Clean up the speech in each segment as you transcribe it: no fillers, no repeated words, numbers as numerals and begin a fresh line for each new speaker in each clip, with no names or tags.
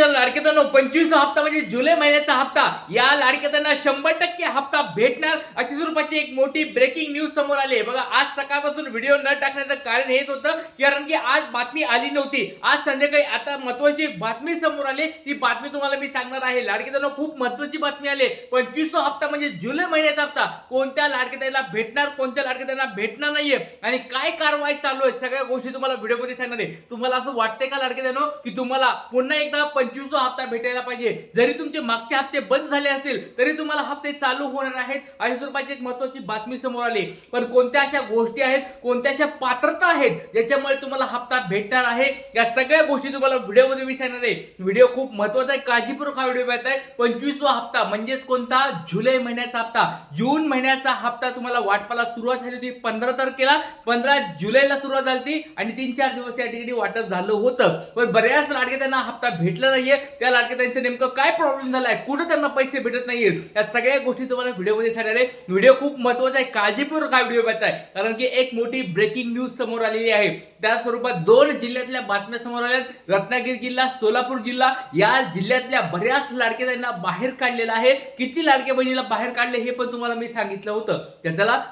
लाडक्याचा 25 हप्ता म्हणजे जुलै महिन्याचा हप्ता, या लाडक्याचा 100% हप्ता भेटणार अशा स्वरूपाची एक मोठी ब्रेकिंग न्यूज समोर आली आहे। बघा, आज सकाळपासून व्हिडिओ न टाकण्याचं कारण हेच होतं कारण की आज बातमी आली नव्हती। आज संध्याकाळी आता महत्त्वाची बातमी समोर आली, ती बातमी तुम्हाला मी सांगणार आहे। लाडक्याचा खूप महत्त्वाची बातमी आली, 25 हप्ता म्हणजे जुलै महिन्याचा हप्ता कोणत्या लाडक्याला भेटणार, कोणत्या लाडक्याला भेटणार नाहीये आणि काय कारवाई चालू आहे, सगळ्या गोष्टी तुम्हाला व्हिडिओमध्ये सांगणार आहे। तुम्हाला असं वाटतंय का लाडक्यानो की तुम्हाला पुन्हा एकदा 25 हप्ता भेटायला पाहिजे, जरी तुमचे मागचे हप्ते बंद झाले असतील तरी तुम्हाला हप्ते चालू होणार आहेत अशा स्वरूपाची एक महत्त्वाची बातमी समोर आली। पण कोणत्या अशा गोष्टी आहेत, कोणत्या अशा पात्रता आहेत ज्याच्यामुळे तुम्हाला हप्ता भेटणार आहे, या सगळ्या गोष्टी तुम्हाला व्हिडिओमध्ये मी सांगणार आहे। व्हिडिओ खूप महत्त्वाचा आहे, काळजीपूर्वक हा व्हिडिओ बघायचा आहे। 25वा हप्ता म्हणजेच कोणता, जुलै महिन्याचा हप्ता। जून महिन्याचा हप्ता तुम्हाला वाटपाला सुरुवात झाली होती 15 तारखेला, 15 जुलैला सुरुवात झाली आणि 3-4 दिवस या ठिकाणी वाटप झालं होतं। पण बऱ्याच लाडक्यांना हप्ता भेटला नाहीये, त्या लाडक्यांचं नेमकं काय प्रॉब्लेम झालाय, कुठे त्यांना पैसे भेटत नाहीये, या सगळ्या गोष्टी तुम्हाला व्हिडिओमध्ये सांगणार आहे। व्हिडिओ खूप महत्त्वाचा आहे, काळजीपूर्वक हा व्हिडिओ बघताय कारण की एक मोठी ब्रेकिंग न्यूज समोर आलेली आहे। त्या स्वरूपात 2 जिल्ह्यातल्या बातम्या समोर आल्या, रत्नागिरी जिल्हा, सोलापूर जिल्हा, या जिल्ह्यातल्या बऱ्याच लाडक्यांना बाहेर काढलेलं आहे। किती लाडक्या बहिणीला बाहेर काढले हे पण तुम्हाला मी सांगितलं होतं। त्याला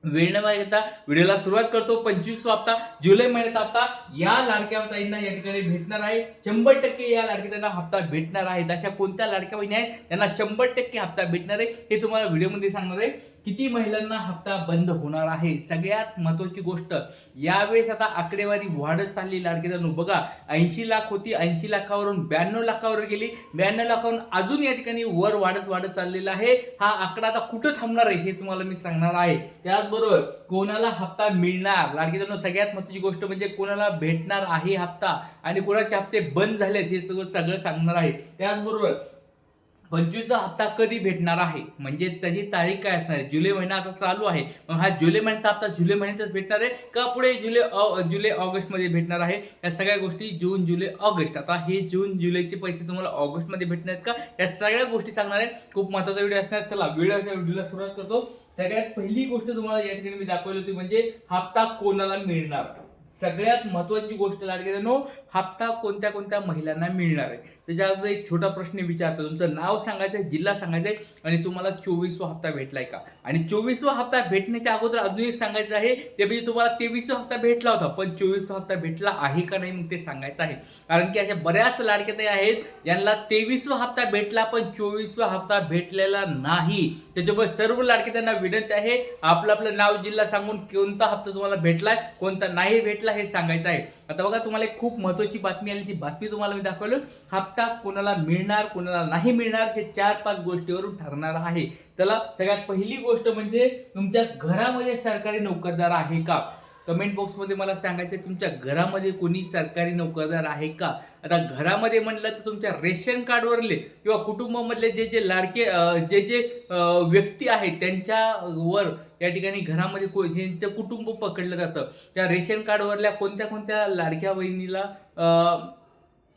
वेळ न घेता व्हिडिओला सुरुवात करतो। 25वा हप्ता जुलै महिन्याचा हप्ता या लाडक्या ताईंना या ठिकाणी भेटणार आहे। 100% या लाडक्यांना हप्ता भेटणार आहे। अशा कोणत्या लाडक्या बहिणी आहेत त्यांना 100% हप्ता भेटणार आहे हे तुम्हाला व्हिडिओमध्ये सांगणार आहे। किती महिलांना हप्ता बंद होणार आहे, सगळ्यात महत्त्वाची गोष्ट, यावेळेस आता आकडेवारी वाढत चालली लाडक्यांनो। बघा, 80 लाख होती, 80 लाखावरून 92 लाखावर गेली, 92 लाखावरून अजून या ठिकाणी वर वाढत चाललेला आहे। हा आकडा आता कुठं थांबणार आहे हे तुम्हाला मी सांगणार आहे। त्याचबरोबर कोणाला हप्ता मिळणार, लाडक्यांनो सगळ्यात महत्त्वाची गोष्ट म्हणजे कोणाला भेटणार आहे हप्ता आणि कोणाचे हप्ते बंद झालेत हे सगळं सांगणार आहे। त्याचबरोबर 25वा हप्ता कधी भेटणार आहे, म्हणजे त्याची तारीख काय असणार आहे। जुलै महिना आता चालू आहे, मग हा जुलै महिन्याचा हप्ता जुलै महिन्यातच भेटणार आहे का पुढे जुलै ऑगस्ट मध्ये भेटणार आहे, या सगळ्या गोष्टी जून जुलै ऑगस्ट, आता हे जून जुलैचे पैसे तुम्हाला ऑगस्ट मध्ये भेटणार आहेत का, या सगळ्या गोष्टी सांगणार आहे। खूप महत्त्वाचा व्हिडिओ असणार। चला व्हिडिओला सुरुवात करतो। सगळ्यात पहिली गोष्ट तुम्हाला या ठिकाणी मी दाखवली होती म्हणजे हप्ता कोणाला मिळणार। सगळ्यात महत्त्वाची गोष्ट लाडक्यांनो, हप्ता कोणत्या कोणत्या महिलांना मिळणार आहे। त्याच्यावर एक छोटा प्रश्न विचारतो, तुमचं नाव सांगायचं, जिल्हा सांगायचं आणि तुम्हाला 24वा हप्ता भेटलाय का, आणि 24वा हप्ता भेटण्याच्या अगोदर अजून एक सांगायचं आहे, ते म्हणजे तुम्हाला 23वा हप्ता भेटला होता पण 24वा हप्ता भेटला आहे का नाही मग ते सांगायचं आहे। कारण की अशा बऱ्याच लाडक्याताई आहेत ज्यांना 23वा हप्ता भेटला पण 24वा हप्ता भेटलेला नाही। त्याच्यामुळे सर्व लाडक्यांना विनंती आहे, आपलं नाव जिल्हा सांगून कोणता हप्ता तुम्हाला भेटलाय, कोणता नाही भेटला हे सांगायचं आहे। आता बघा, तुम्हाला एक खूप महत्त्वाची बातमी आली, ती बातमी तुम्हाला मी दाखवलं। हप्ता कोणाला मिळणार, कोणाला नाही मिळणार हे 4-5 गोष्टीवरून ठरणार आहे। त्याला सगळ्यात पहिली गोष्ट म्हणजे तुमच्या घरामध्ये सरकारी नोकरदार आहे का, कमेंट बॉक्समध्ये मला सांगायचं तुमच्या घरामध्ये कोणी सरकारी नोकरदार आहे का। आता घरामध्ये म्हणलं तर तुमच्या रेशन कार्डवरले किंवा कुटुंबामधले जे लाडके जे व्यक्ती आहेत त्यांच्यावर या ठिकाणी घरामध्ये यांचं कुटुंब पकडलं जातं। त्या रेशन कार्डवरल्या कोणत्या कोणत्या लाडक्या बहिणीला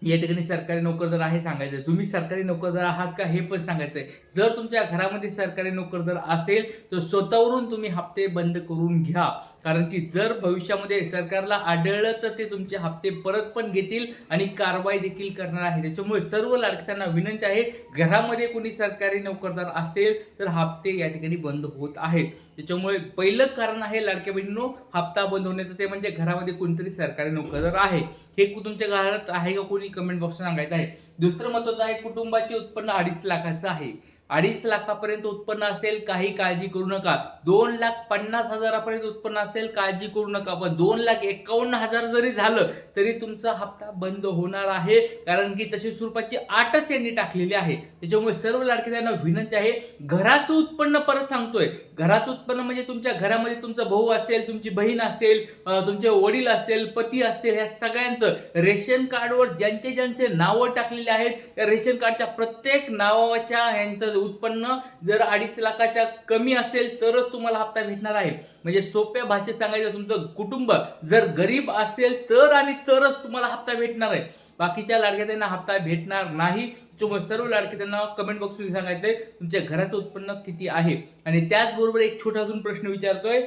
या ठिकाणी सरकारी नोकरदार आहे सांगायचं। तुम्ही सरकारी नोकरदार आहात का हे पण सांगायचंय। जर तुमच्या घरामध्ये सरकारी नोकरदार असेल तर स्वतःवरून तुम्ही हप्ते बंद करून घ्या, कारण की जर भविष्यामध्ये सरकारला आढळलं तर ते तुमचे हप्ते परत पण घेतील आणि कारवाई देखील करणार आहे। त्याच्यामुळे सर्व लाडक्यांना विनंती आहे, घरामध्ये कोणी सरकारी नोकरदार असेल तर हप्ते या ठिकाणी बंद होत आहेत। त्याच्यामुळे पहिलं कारण आहे लाडक्या बहिणींनो हप्ता बंद होण्याचं, ते म्हणजे घरामध्ये कोणतरी सरकारी नोकरदार आहे। हे तुमच्या घरात आहे का कोणी, कमेंट बॉक्सला सांगायचं आहे। दुसरं महत्त्वाचं आहे, कुटुंबाचे उत्पन्न 2.5 लाखाचं आहे। 2.5 लाखापर्यंत उत्पन्न असेल काही काळजी करू नका। 2,50,000 उत्पन्न असेल काळजी करू नका, पण 2,51,000 जरी झालं तरी तुमचा हप्ता बंद होणार आहे, कारण की तशी स्वरूपाची अटच यांनी टाकलेली आहे। त्याच्यामुळे सर्व लाडक्यांना विनंती आहे, घराचं उत्पन्न, परत सांगतोय, घराचं उत्पन्न म्हणजे तुमच्या घरामध्ये तुमचा भाऊ असेल, तुमची बहीण असेल, तुमचे वडील असतील, पती असतील, ह्या सगळ्यांचं रेशन कार्डवर ज्यांचे ज्यांचे नावं टाकलेले आहेत त्या रेशन कार्डच्या प्रत्येक नावाच्या ह्यांचं उत्पन्न जर 2.5 लाखाच्या कमी असेल तरच तुम्हाला हप्ता भेटणार आहे। म्हणजे सोप्या भाषेत सांगायचं, तुमचं कुटुंब जर गरीब असेल तर आणि तरच तुम्हाला हप्ता भेटणार आहे, बाकीच्या लाडक्यांना हप्ता भेटणार नाही। त्यामुळे सर्व लाडक्यांना कमेंट बॉक्समध्ये सांगायचंय तुमच्या घराचं उत्पन्न किती आहे। आणि त्याचबरोबर एक छोटा अजून प्रश्न विचारतोय,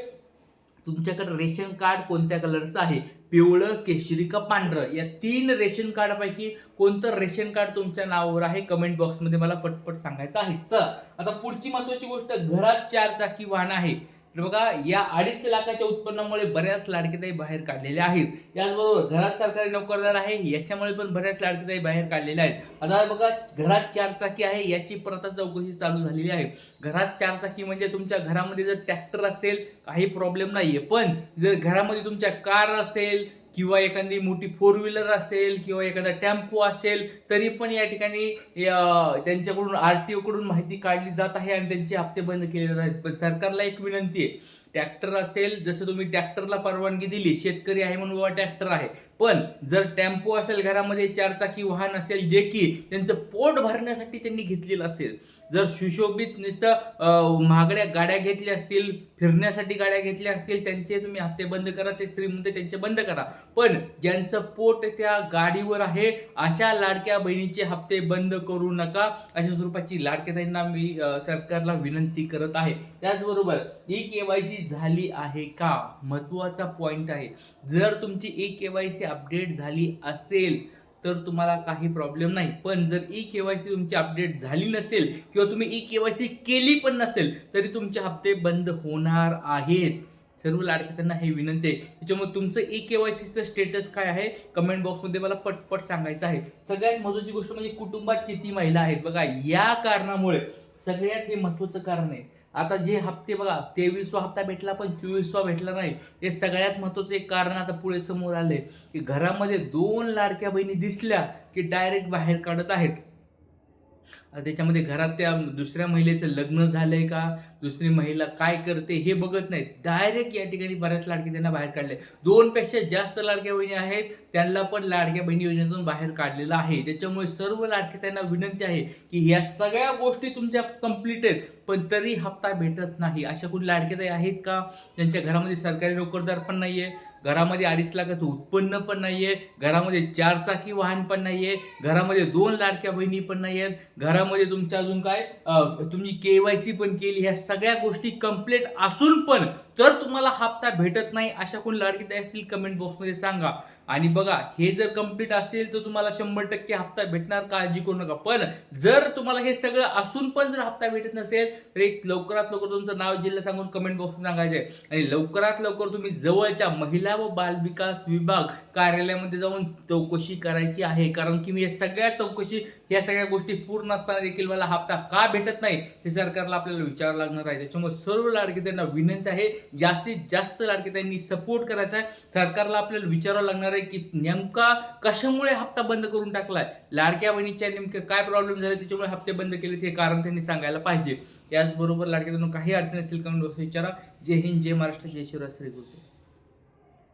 तुमच्याकडे रेशन कार्ड कोणत्या कलरचं आहे, पिवळं, केशरी का पांढरं, या 3 रेशन कार्डपैकी कोणतं रेशन कार्ड तुमच्या नावावर आहे कमेंट बॉक्समध्ये मला पटपट सांगायचं आहे. चला आता पुढची महत्त्वाची गोष्ट, घरात 4 चाकी वाहन आहे. तर बघा या 2.5 लाखाच्या उत्पन्नामुळे बऱ्याच लाडकेताई बाहेर काढलेल्या आहेत. याचबरोबर घरात सरकारी नोकरदार आहे, याच्यामुळे पण बऱ्याच लाडकेताई बाहेर काढलेल्या आहेत. आता बघा घरात 4 चाकी आहे, याची पण आता चौकशी चालू झालेली आहे. घरात 4 चाकी म्हणजे तुमच्या घरामध्ये जर ट्रॅक्टर असेल काही प्रॉब्लेम नाहीये, पण जर घरामध्ये तुमच्या कार असेल किंवा एखादी मोठी 4 व्हीलर असेल किंवा एखादा टेम्पो असेल, तरी पण या ठिकाणी त्यांच्याकडून आरटीओ कडून माहिती काढली जात आहे आणि त्यांचे हप्ते बंद केले जात आहेत. पण सरकारला एक विनंती आहे, ट्रॅक्टर असेल, जसं तुम्ही ट्रॅक्टरला परवानगी दिली, शेतकरी आहे म्हणून बाबा ट्रॅक्टर आहे, पण जर टेम्पो असेल, घरामध्ये 4 चाकी वाहन असेल जे की त्यांचं पोट भरण्यासाठी त्यांनी घेतलेलं असेल, जर सुशोभित नुसतं महागड्या गाड्या घेतल्या असतील, फिरण्यासाठी गाड्या घेतल्या असतील, त्यांचे तुम्ही हप्ते बंद करा, ते श्रीमंत त्यांचे बंद करा. पण ज्यांचं पोट त्या गाडीवर आहे अशा लाडक्या बहिणीचे हप्ते बंद करू नका, अशा स्वरूपाची लाडक्या मी सरकारला विनंती करत आहे. त्याचबरोबर ई-केवायसी झाली आहे का, महत्वाचा पॉइंट आहे. जर तुमची ई-केवायसी अपडेट झाली असेल तर तुम्हाला काही प्रॉब्लेम नाही, पण जर ई-केवायसी तुमची अपडेट झाली नसेल किंवा तुम्ही ई-केवायसी केली पण नसेल तरी तुमचे हप्ते बंद होणार आहेत. सर्व लाडक्यांना हे विनंती आहे. त्याच्यामुळे तुमचं ई-केवायसीचं स्टेटस काय आहे कमेंट बॉक्समध्ये मला पटपट सांगायचं आहे. सगळ्यात महत्त्वाची गोष्ट म्हणजे कुटुंबात किती महिला आहेत. बघा या कारणामुळे सगळ्यात हे महत्त्वाचं कारण आहे. आता जे हप्ते बघा 23वा हप्ता भेटला पण 24वा भेटला नाही, हे सगळ्यात महत्त्वाचं एक कारण आता पुढे समोर आले की घरामध्ये 2 लाडक्या बहिणी दिसल्या की डायरेक्ट बाहेर काढत आहेत. त्याच्यामध्ये घरात त्या दुसऱ्या महिलेचं लग्न झालंय का, दुसरी महिला काय करते हे बघत नाहीत, डायरेक्ट या ठिकाणी बऱ्याच लाडके त्यांना बाहेर काढले. 2 पेक्षा जास्त लाडक्या बहिणी आहेत त्यांना पण लाडक्या बहिणी योजनेतून बाहेर काढलेलं आहे. त्याच्यामुळे सर्व लाडके त्यांना विनंती आहे की या सगळ्या गोष्टी तुमच्या कंप्लीट आहेत पण तरी हप्ता भेटत नाही. अशा कोणी लाडकेताई आहेत का त्यांच्या घरामध्ये सरकारी नोकरदार पण नाहीये, घरामध्ये 2.5 लाखाचं उत्पन्न पण नाहीये, घरामध्ये 4 चाकी वाहन पण नाहीये, घरामध्ये 2 लाडक्या बहिणी पण नाहीयेत, घरामध्ये तुमच्या अजून काय तुम्ही केवायसी पण केली, ह्या सगळ्या गोष्टी कंप्लीट असून पण जर तुम्हाला हप्ता भेटत नाही, अशा कोण लाडकेताई असतील कमेंट बॉक्समध्ये सांगा. आणि बघा हे जर कंप्लीट असेल तर तुम्हाला 100% हप्ता भेटणार, काळजी करू नका. पण जर तुम्हाला हे सगळं असून पण जर हप्ता भेटत नसेल तर एक लवकरात लवकर तुमचं नाव जिल्हा सांगून कमेंट बॉक्समध्ये सांगायचं आहे. आणि लवकरात लवकर तुम्ही जवळच्या महिला व बालविकास विभाग कार्यालयामध्ये जाऊन चौकशी करायची आहे, कारण की मी या सगळ्या चौकशी या सगळ्या गोष्टी पूर्ण असताना देखील मला हप्ता का भेटत नाही हे सरकारला आपल्याला विचारावं लागणार आहे. त्याच्यामुळे सर्व लाडकेताईंना विनंती आहे, जास्तीत जास्त लाडकेताईंनी सपोर्ट करायचा आहे. सरकारला आपल्याला विचारावं लागणार आहे की नेमका कशामुळे हप्ता बंद करून टाकलाय, लाडक्या बहिणीच्या नेमके काय प्रॉब्लेम झाले त्याच्यामुळे हप्ते बंद केले, हे कारण त्यांनी सांगायला पाहिजे. याचबरोबर लाडक्यांना काही अडचण असेल कमेंट बॉक्समध्ये विचारा. जय हिंद, जय महाराष्ट्र, जय शिवराय, श्री गुरु.